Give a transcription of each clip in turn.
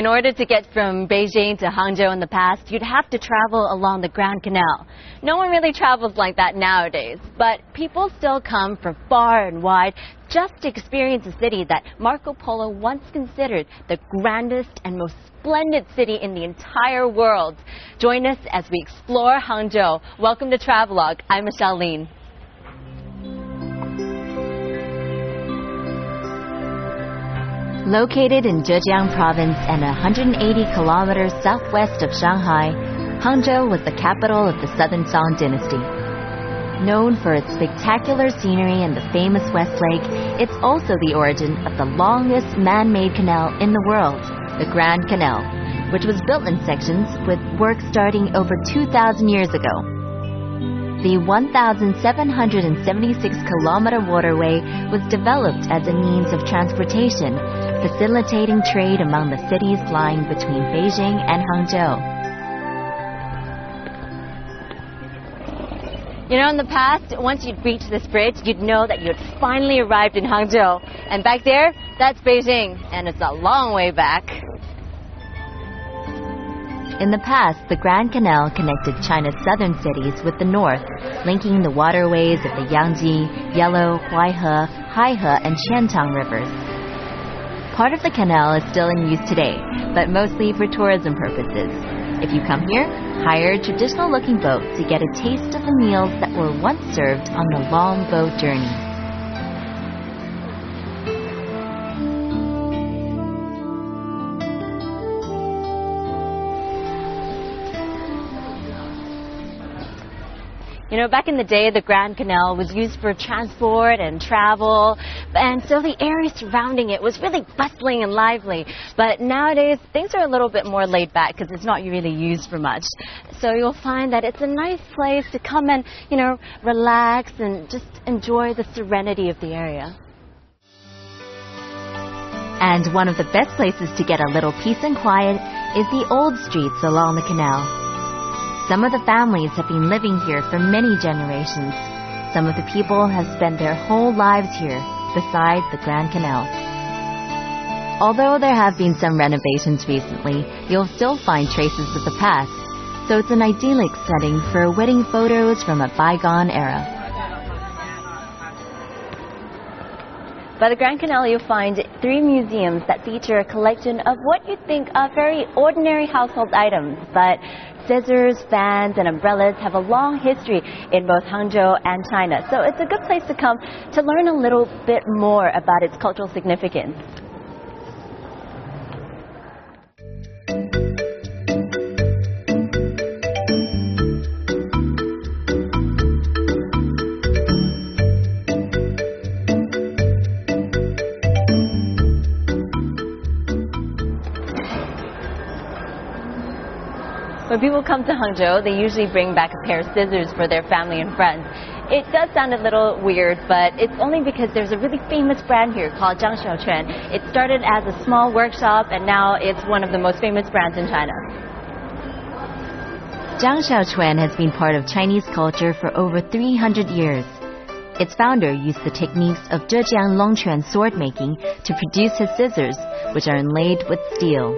In order to get from Beijing to Hangzhou in the past, you'd have to travel along the Grand Canal. No one really travels like that nowadays, but people still come from far and wide just to experience a city that Marco Polo once considered the grandest and most splendid city in the entire world. Join us as we explore Hangzhou. Welcome to Travelogue. I'm Michelle Lin. Located in Zhejiang province and 180 kilometers southwest of Shanghai, Hangzhou was the capital of the Southern Song dynasty. Known for its spectacular scenery and the famous West Lake, it's also the origin of the longest man-made canal in the world, the Grand Canal, which was built in sections with work starting over 2,000 years ago. The 1,776-kilometer waterway was developed as a means of transportation, facilitating trade among the cities lying between Beijing and Hangzhou. You know, in the past, once you'd reach this bridge, you'd know that you had finally arrived in Hangzhou. And back there, that's Beijing, and it's a long way back. In the past, the Grand Canal connected China's southern cities with the north, linking the waterways of the Yangtze, Yellow, Huaihe, Haihe, and Qiantang rivers. Part of the canal is still in use today, but mostly for tourism purposes. If you come here, hire a traditional-looking boat to get a taste of the meals that were once served on the long boat journey. You know, back in the day, the Grand Canal was used for transport and travel, and so the area surrounding it was really bustling and lively. But nowadays, things are a little bit more laid back because it's not really used for much. So you'll find that it's a nice place to come and, you know, relax and just enjoy the serenity of the area. And one of the best places to get a little peace and quiet is the old streets along the canal. Some of the families have been living here for many generations. Some of the people have spent their whole lives here, beside the Grand Canal. Although there have been some renovations recently, you'll still find traces of the past, so it's an idyllic setting for wedding photos from a bygone era. By the Grand Canal, you'll find 3 museums that feature a collection of what you'd think are very ordinary household items, but scissors, fans, and umbrellas have a long history in both Hangzhou and China. So it's a good place to come to learn a little bit more about its cultural significance. When people come to Hangzhou, they usually bring back a pair of scissors for their family and friends. It does sound a little weird, but it's only because there's a really famous brand here called Zhangxiaoquan. It started as a small workshop, and now it's one of the most famous brands in China. Zhangxiaoquan has been part of Chinese culture for over 300 years. Its founder used the techniques of Zhejiang Longquan sword making to produce his scissors, which are inlaid with steel.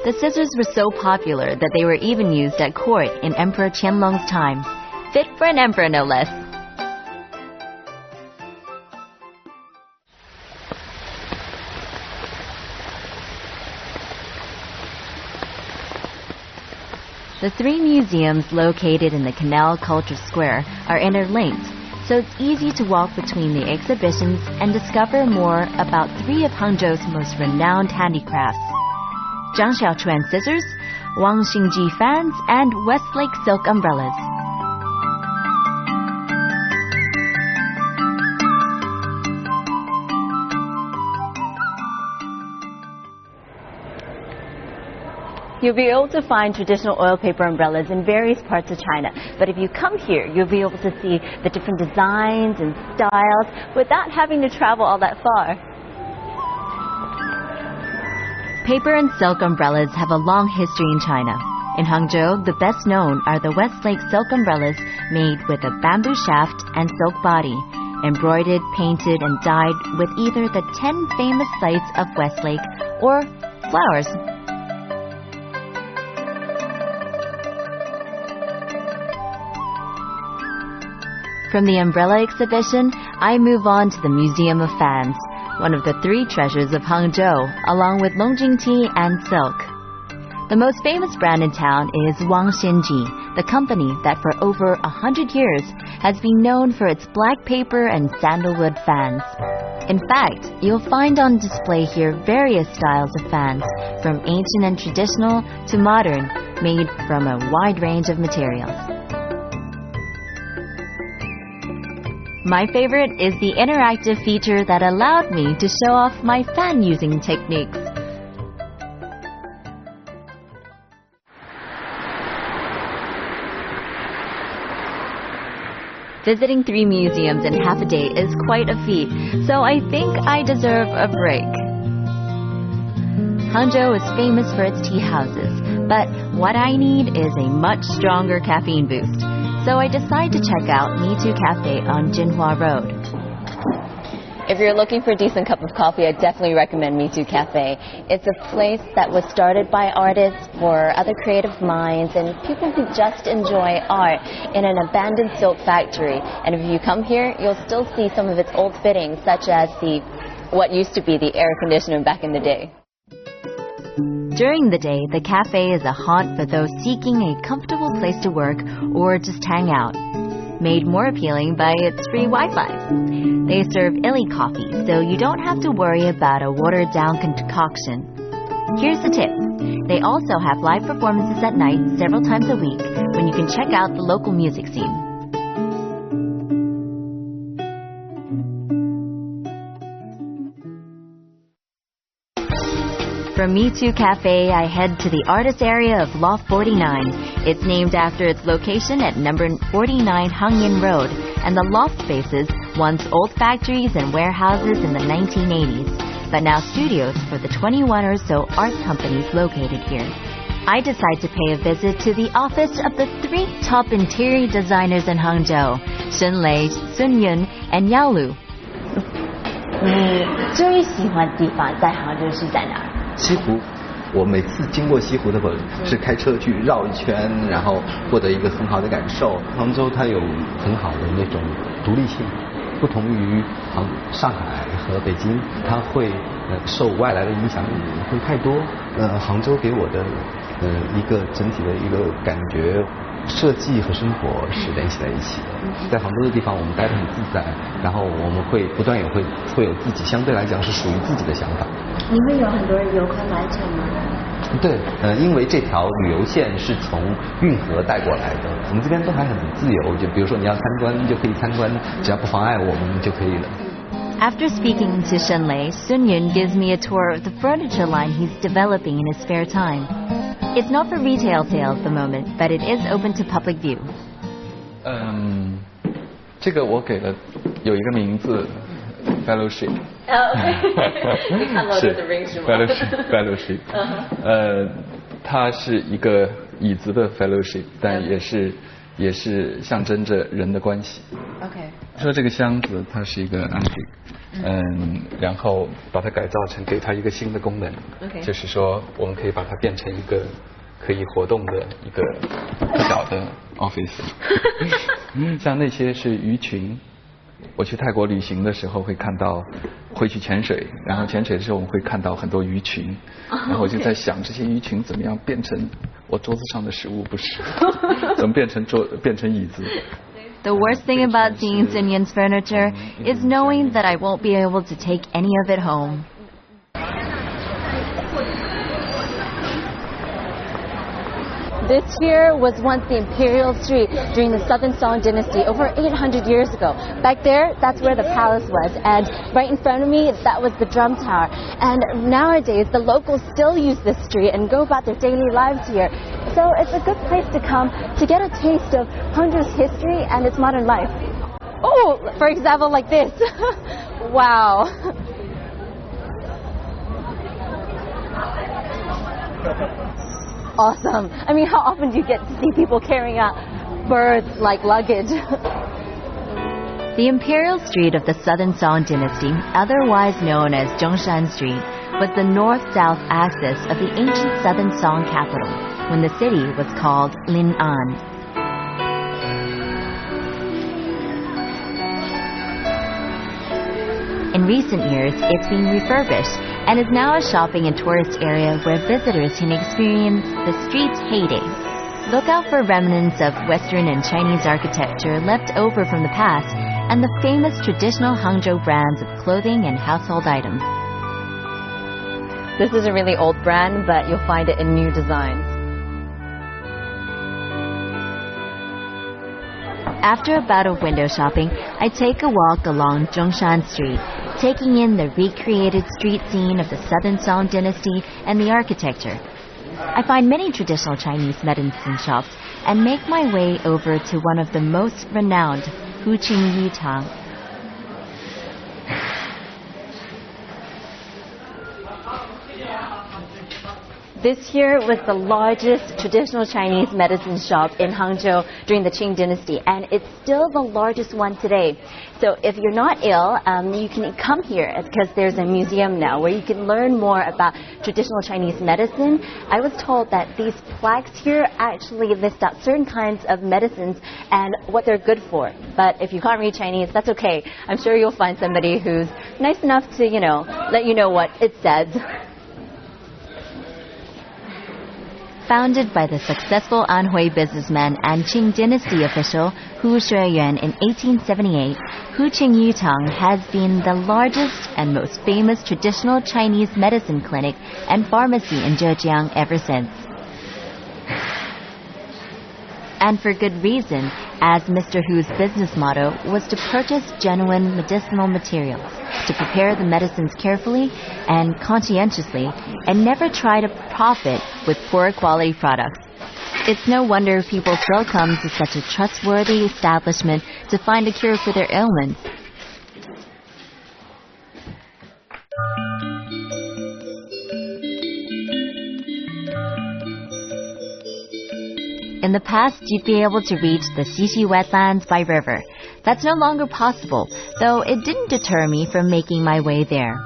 The scissors were so popular that they were even used at court in Emperor Qianlong's time. Fit for an emperor, no less. The 3 museums located in the Canal Culture Square are interlinked, so it's easy to walk between the exhibitions and discover more about 3 of Hangzhou's most renowned handicrafts: Zhangxiaoquan scissors, Wang Xingji fans, and Westlake silk umbrellas. You'll be able to find traditional oil paper umbrellas in various parts of China. But if you come here, you'll be able to see the different designs and styles without having to travel all that far. Paper and silk umbrellas have a long history in China. In Hangzhou, the best known are the Westlake silk umbrellas made with a bamboo shaft and silk body, embroidered, painted, and dyed with either the 10 famous sites of Westlake or flowers. From the umbrella exhibition, I move on to the Museum of Fans, one of the 3 treasures of Hangzhou, along with Longjing tea and silk. The most famous brand in town is Wang Xinji, the company that for over 100 years has been known for its black paper and sandalwood fans. In fact, you'll find on display here various styles of fans, from ancient and traditional to modern, made from a wide range of materials. My favorite is the interactive feature that allowed me to show off my fan using techniques. Visiting 3 museums in half a day is quite a feat, so I think I deserve a break. Hangzhou is famous for its tea houses, but what I need is a much stronger caffeine boost. So I decide to check out Me Too Cafe on Jinhua Road. If you're looking for a decent cup of coffee, I definitely recommend Me Too Cafe. It's a place that was started by artists for other creative minds and people who just enjoy art in an abandoned silk factory. And if you come here, you'll still see some of its old fittings, such as what used to be the air conditioner back in the day. During the day, the cafe is a haunt for those seeking a comfortable place to work or just hang out, made more appealing by its free Wi-Fi. They serve illy coffee, so you don't have to worry about a watered-down concoction. Here's the tip. They also have live performances at night several times a week when you can check out the local music scene. From Me Too Cafe, I head to the artist area of Loft 49. It's named after its location at number 49 Hangyan Road, and the loft spaces once old factories and warehouses in the 1980s, but now studios for the 21 or so art companies located here. I decide to pay a visit to the office of the 3 top interior designers in Hangzhou, Shen Lei, Sun Yun, and Yao Lu. 你最喜欢的地方在杭州是在哪儿？西湖，我每次经过西湖的时候是开车去绕一圈，然后获得一个很好的感受。杭州它有很好的那种独立性，不同于上海和北京，它会受外来的影响会太多。杭州给我的一个整体的一个感觉，设计和生活是联系在一起的。在杭州的地方，我们待得很自在，然后我们会不断会有自己相对来讲是属于自己的想法。你会有很多游客来这吗？对，因为这条旅游线是从运河带过来的，我们这边都还很自由，就比如说你要参观就可以参观，只要不妨碍我们就可以了。After speaking to Shen Lei, Sun Yun gives me a tour of the furniture line he's developing in his spare time. It's not for retail sale at the moment, but it is open to public view. 这个我给了有一个名字 ，fellowship。你看到这个 ring 是吗 ？fellowship。它是一个椅子的 fellowship， 但也是象征着人的关系。OK。说这个箱子它是一个 antique，然后把它改造成给它一个新的功能， OK， 就是说我们可以把它变成一个可以活动的一个小的 office。像那些是鱼群，我去泰国旅行的时候会去潜水，然后潜水的时候我们会看到很多鱼群，然后我就在想这些鱼群怎么样变成我桌子上的食物，不是怎么变成椅子。The worst thing about seeing Sun Yun's furniture is knowing that I won't be able to take any of it home. This here was once the Imperial Street during the Southern Song Dynasty over 800 years ago. Back there, that's where the palace was, and right in front of me, that was the drum tower. And nowadays, the locals still use this street and go about their daily lives here. So it's a good place to come to get a taste of Hangzhou's history and its modern life. Oh, for example, like this. Wow. Awesome. I mean, how often do you get to see people carrying out birds like luggage? The Imperial Street of the Southern Song Dynasty, otherwise known as Zhongshan Street, was the north-south axis of the ancient Southern Song capital, when the city was called Lin'an. In recent years, it's been refurbished and is now a shopping and tourist area where visitors can experience the street's heyday. Look out for remnants of Western and Chinese architecture left over from the past and the famous traditional Hangzhou brands of clothing and household items. This is a really old brand, but you'll find it in new designs. After a bout of window shopping, I take a walk along Zhongshan Street, taking in the recreated street scene of the Southern Song dynasty and the architecture. I find many traditional Chinese medicine shops and make my way over to one of the most renowned, Huqing Yutang. This here was the largest traditional Chinese medicine shop in Hangzhou during the Qing dynasty, and it's still the largest one today. So if you're not ill, you can come here because there's a museum now where you can learn more about traditional Chinese medicine. I was told that these plaques here actually list out certain kinds of medicines and what they're good for. But if you can't read Chinese, that's okay. I'm sure you'll find somebody who's nice enough to, let you know what it says. Founded by the successful Anhui businessman and Qing dynasty official Hu Shuiyuan in 1878, Huqing Yutang has been the largest and most famous traditional Chinese medicine clinic and pharmacy in Zhejiang ever since. And for good reason, as Mr. Hu's business motto was to purchase genuine medicinal materials, to prepare the medicines carefully and conscientiously, and never try to profit with poor quality products. It's no wonder people still come to such a trustworthy establishment to find a cure for their ailments. In the past, you'd be able to reach the Xixi wetlands by river. That's no longer possible, though it didn't deter me from making my way there.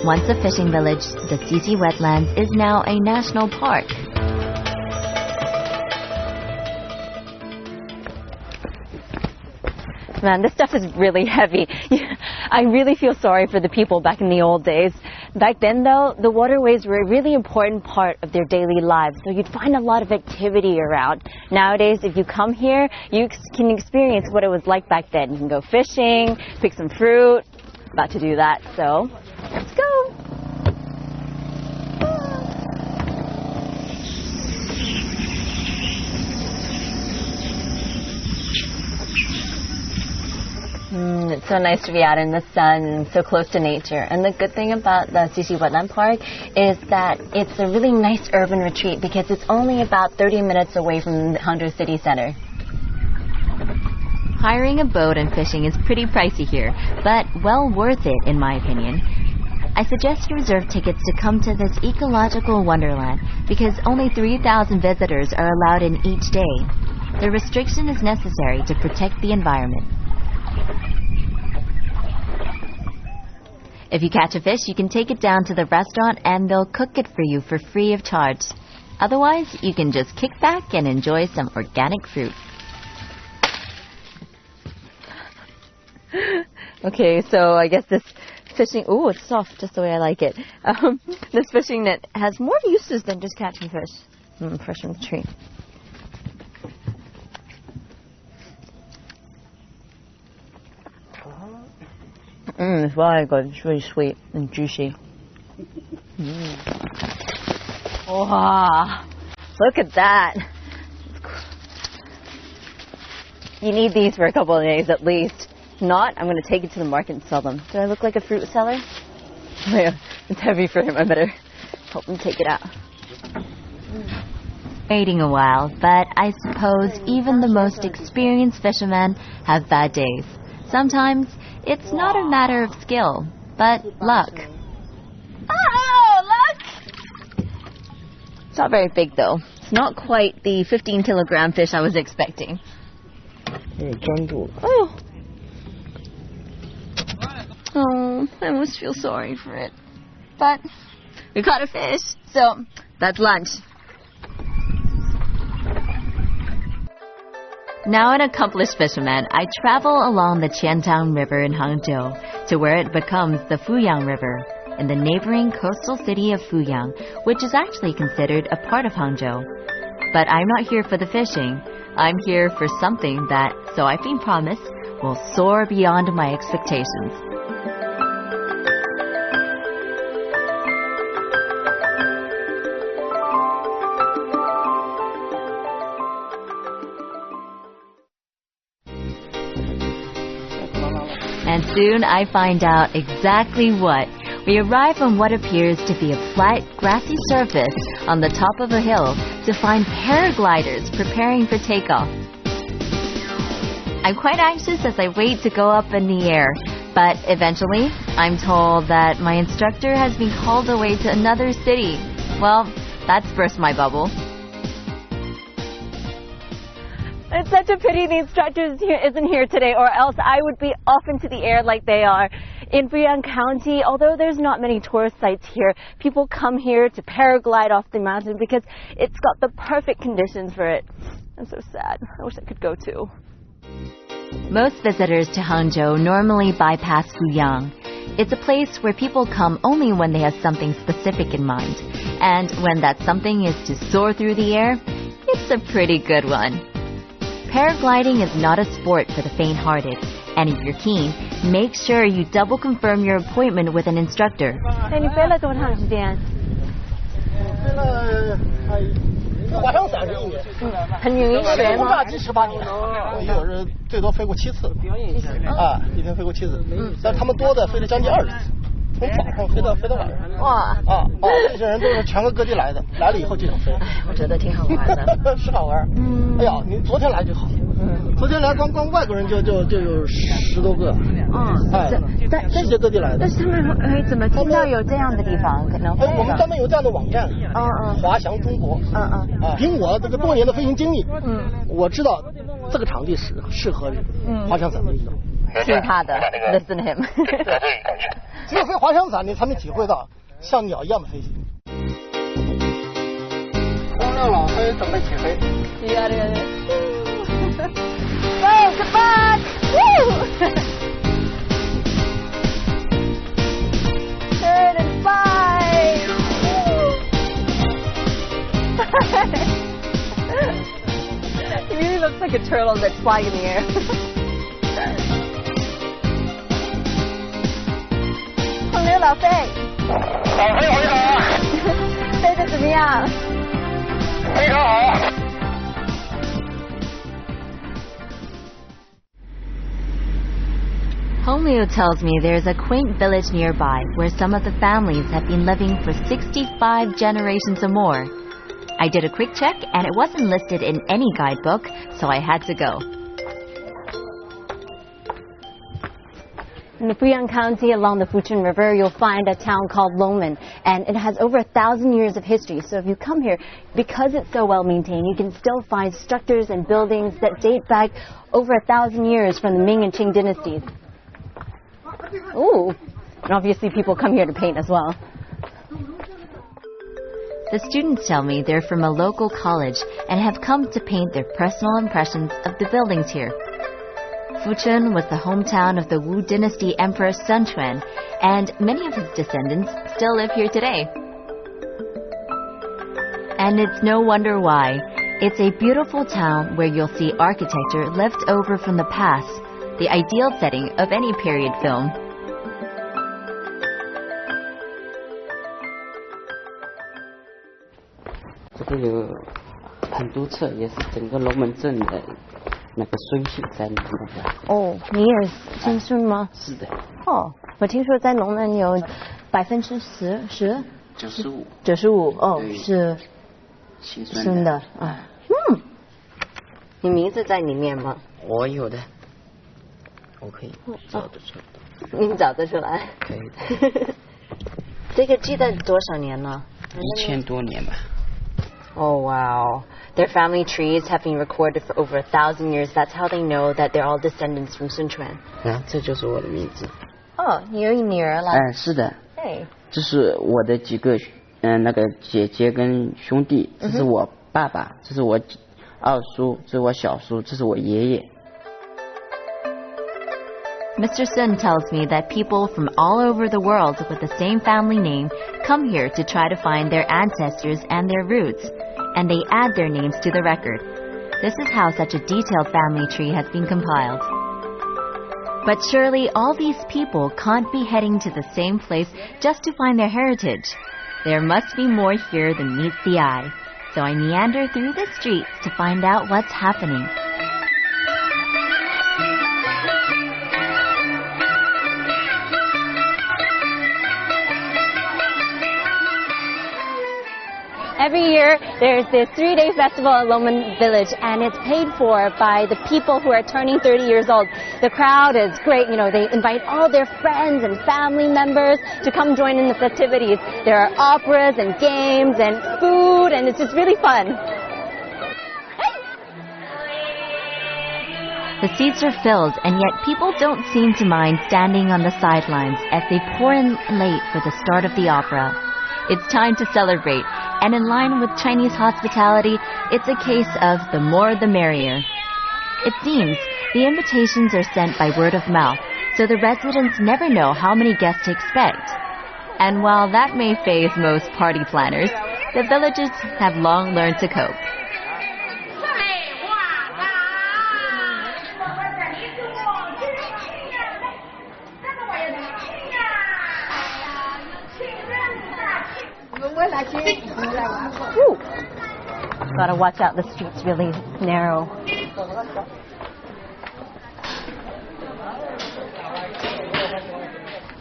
Once a fishing village, the Xixi wetlands is now a national park. Man, this stuff is really heavy. I really feel sorry for the people back in the old days. Back then, though, the waterways were a really important part of their daily lives, so you'd find a lot of activity around. Nowadays, if you come here, you can experience what it was like back then. You can go fishing, pick some fruit. About to do that, so let's go. It's so nice to be out in the sun and so close to nature. And the good thing about the Xixi Wetland Park is that it's a really nice urban retreat because it's only about 30 minutes away from the Hangzhou city center. Hiring a boat and fishing is pretty pricey here, but well worth it in my opinion. I suggest you reserve tickets to come to this ecological wonderland because only 3,000 visitors are allowed in each day. The restriction is necessary to protect the environment. If you catch a fish, you can take it down to the restaurant and they'll cook it for you for free of charge. Otherwise, you can just kick back and enjoy some organic fruit. Okay, so I guess this fishing... Ooh, it's soft, just the way I like it. This fishing net has more uses than just catching fish. Fresh from the tree. It's very good. It's really sweet and juicy. Wow, look at that. You need these for a couple of days at least. If not, I'm going to take it to the market and sell them. Do I look like a fruit seller? Oh yeah, it's heavy for him. I better help him take it out. Waiting a while, but I suppose even the most experienced fishermen have bad days. Sometimes it's not a matter of skill, but luck. Oh, look! It's not very big, though. It's not quite the 15-kilogram fish I was expecting. Oh. Oh, I almost feel sorry for it. But we caught a fish. So that's lunch. Now an accomplished fisherman, I travel along the Qiantang River in Hangzhou to where it becomes the Fuyang River in the neighboring coastal city of Fuyang, which is actually considered a part of Hangzhou. But I'm not here for the fishing. I'm here for something that, so I've been promised, will soar beyond my expectations. And soon I find out exactly what. We arrive on what appears to be a flat, grassy surface on the top of a hill to find paragliders preparing for takeoff. I'm quite anxious as I wait to go up in the air, but eventually I'm told that my instructor has been called away to another city. Well, that's burst my bubble. It's such a pity the instructor isn't here today, or else I would be off into the air like they are. In Fuyang County, although there's not many tourist sites here, people come here to paraglide off the mountain because it's got the perfect conditions for it. I'm so sad. I wish I could go too. Most visitors to Hangzhou normally bypass Fuyang. It's a place where people come only when they have something specific in mind. And when that something is to soar through the air, it's a pretty good one. Paragliding is not a sport for the faint-hearted, and if you're keen, make sure you double confirm your appointment with an instructor. 哎，你飞了多长时间？飞了滑翔伞是1年，很容易学吗？炸机18年，有人最多飞过7次，啊，一天飞过7次，但他们多的飞了将近20次。从早上飞到晚上。哇！这些人都是全国各地来的，来了以后就想飞。哎，我觉得挺好玩的。是好玩。哎呀，你昨天来就好。昨天来光外国人就有10多个。世界各地来的。但是他们怎么听到有这样的地方可能飞的？我们专门有这样的网站。滑翔中国。凭我这个多年的飞行经历，我知道这个场地适合滑翔伞的运动。听他的 ，listen to him。只有飞滑翔伞，你才能体会到像鸟一样的飞行。空六老飞准备起飞。Go, goodbye! Woo! Turn and fly! He really looks like a turtle that's flying in the air. 空流老飞，老飞你好，飞得怎么样？非常好。Hongliu tells me there's a quaint village nearby where some of the families have been living for 65 generations or more. I did a quick check and it wasn't listed in any guidebook, so I had to go. In the Fuyang County along the Fuchun River, you'll find a town called Longmen, and it has over 1,000 years of history. So if you come here, because it's so well maintained, you can still find structures and buildings that date back over 1,000 years from the Ming and Qing dynasties. Ooh, and obviously people come here to paint as well. The students tell me they're from a local college and have come to paint their personal impressions of the buildings here. Fuchun was the hometown of the Wu Dynasty Emperor Sun Quan, and many of his descendants still live here today. And it's no wonder why. It's a beautiful town where you'll see architecture left over from the past, the ideal setting of any period film. 这个有很多册，也是整个龙门镇的那个孙姓在里面的。哦，你也姓孙吗？是的。哦，我听说在龙门有10%，95%。95%哦，是孙的啊。你名字在里面吗？我有的，我可以找得出来。你找得出来？可以的。这个记得多少年了？1000多年吧。Oh, wow. Their family trees have been recorded for over 1,000 years. That's how they know that they're all descendants from Sun Quan. 啊，这就是我的名字。哦，你有女儿了？是的。哎， Okay. 这是我的几个那个姐姐跟兄弟，这是我爸爸，这是我二叔，这是我小叔，这是我爷爷。 Mr. Sun tells me that people from all over the world with the same family name come here to try to find their ancestors and their roots, and they add their names to the record. This is how such a detailed family tree has been compiled. But surely all these people can't be heading to the same place just to find their heritage. There must be more here than meets the eye. So I meander through the streets to find out what's happening. Every year, there's this 3-day festival at Loman Village, and it's paid for by the people who are turning 30 years old. The crowd is great. You know, they invite all their friends and family members to come join in the festivities. There are operas and games and food, and it's just really fun. The seats are filled, and yet people don't seem to mind standing on the sidelines as they pour in late for the start of the opera. It's time to celebrate, and in line with Chinese hospitality, it's a case of the more the merrier. It seems the invitations are sent by word of mouth, so the residents never know how many guests to expect. And while that may faze most party planners, the villagers have long learned to cope. Woo. Gotta watch out, the street's really narrow.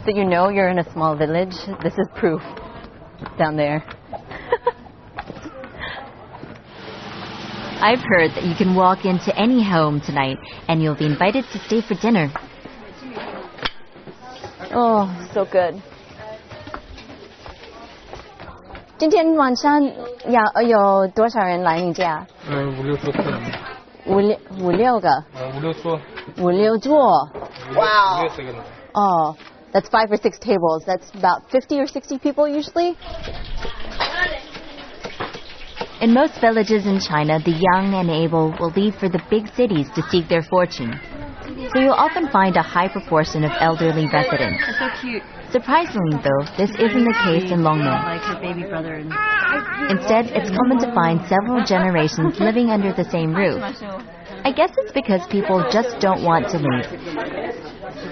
So you know you're in a small village? This is proof. Down there. I've heard that you can walk into any home tonight and you'll be invited to stay for dinner. Oh, so good. 今天晚上有多少人来你家？5、6桌客人。5、6个。5、6桌。Wow. Oh, that's 5 or 6 tables. That's about 50 or 60 people usually. In most villages in China, the young and able will leave for the big cities to seek their fortune. So you'll often find a high proportion of elderly residents. That's so cute. Surprisingly, though, this isn't the case in Longmen. Like her baby brother. Instead, it's common to find several generations living under the same roof. I guess it's because people just don't want to leave.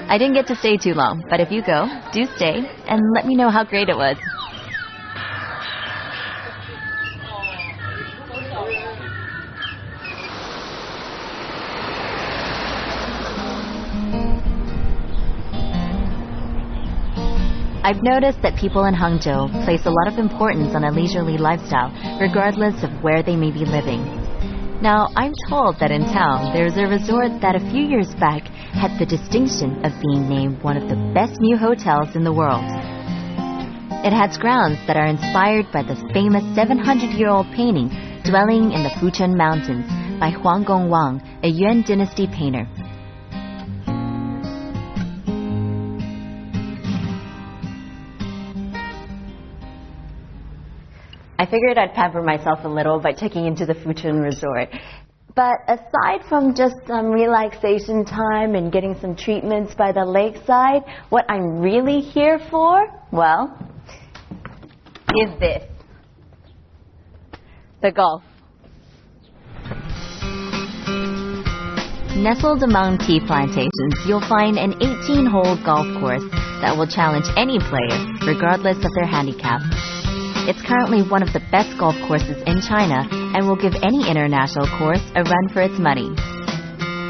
I didn't get to stay too long, but if you go, do stay and let me know how great it was. I've noticed that people in Hangzhou place a lot of importance on a leisurely lifestyle, regardless of where they may be living. Now, I'm told that in town, there's a resort that a few years back had the distinction of being named one of the best new hotels in the world. It has grounds that are inspired by the famous 700-year-old painting Dwelling in the Fuchun Mountains by Huang Gongwang, a Yuan dynasty painter. I figured I'd pamper myself a little by checking into the Fuchun Resort. But aside from just some relaxation time and getting some treatments by the lakeside, what I'm really here for, well, is this. The golf. Nestled among tea plantations, you'll find an 18-hole golf course that will challenge any player, regardless of their handicap. It's currently one of the best golf courses in China and will give any international course a run for its money.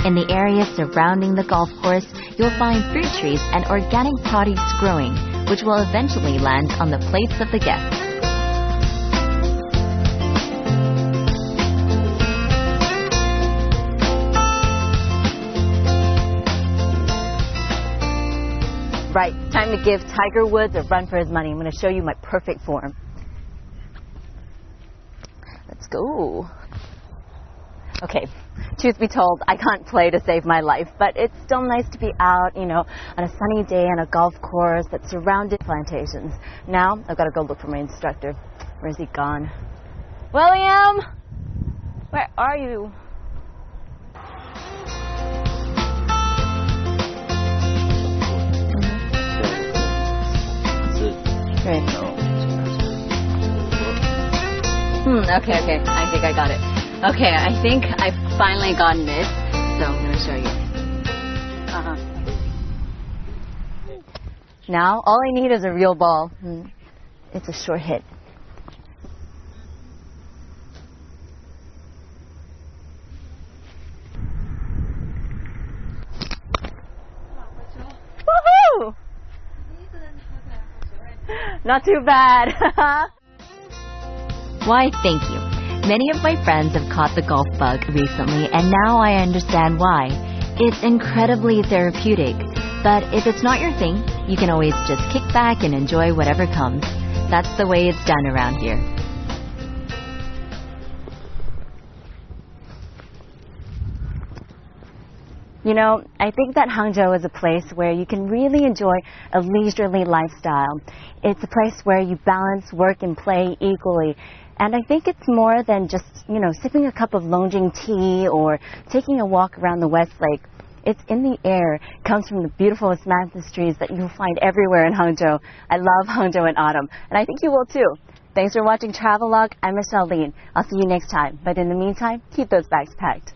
In the area surrounding the golf course, you'll find fruit trees and organic produce growing, which will eventually land on the plates of the guests. Right, time to give Tiger Woods a run for his money. I'm going to show you my perfect form. Let's go. Okay, Truth be told, I can't play to save my life, but it's still nice to be out, you know, on a sunny day on a golf course that's surrounded by plantations. Now, I've got to go look for my instructor. Where's he gone? William! Where are you? Right. Okay. I think I got it. Okay, I think I've finally gotten it. So I'm going to show you. Now, all I need is a real ball. It's a short hit. Woohoo! Not too bad. Why, thank you. Many of my friends have caught the golf bug recently, and now I understand why. It's incredibly therapeutic. But if it's not your thing, you can always just kick back and enjoy whatever comes. That's the way it's done around here. You know, I think that Hangzhou is a place where you can really enjoy a leisurely lifestyle. It's a place where you balance work and play equally. And I think it's more than just, you know, sipping a cup of Longjing tea or taking a walk around the West Lake. It's in the air. It comes from the beautiful mismantled trees that you'll find everywhere in Hangzhou. I love Hangzhou in autumn, and I think you will too. Thanks for watching Travelogue. I'm Michelle Lin. I'll see you next time. But in the meantime, keep those bags packed.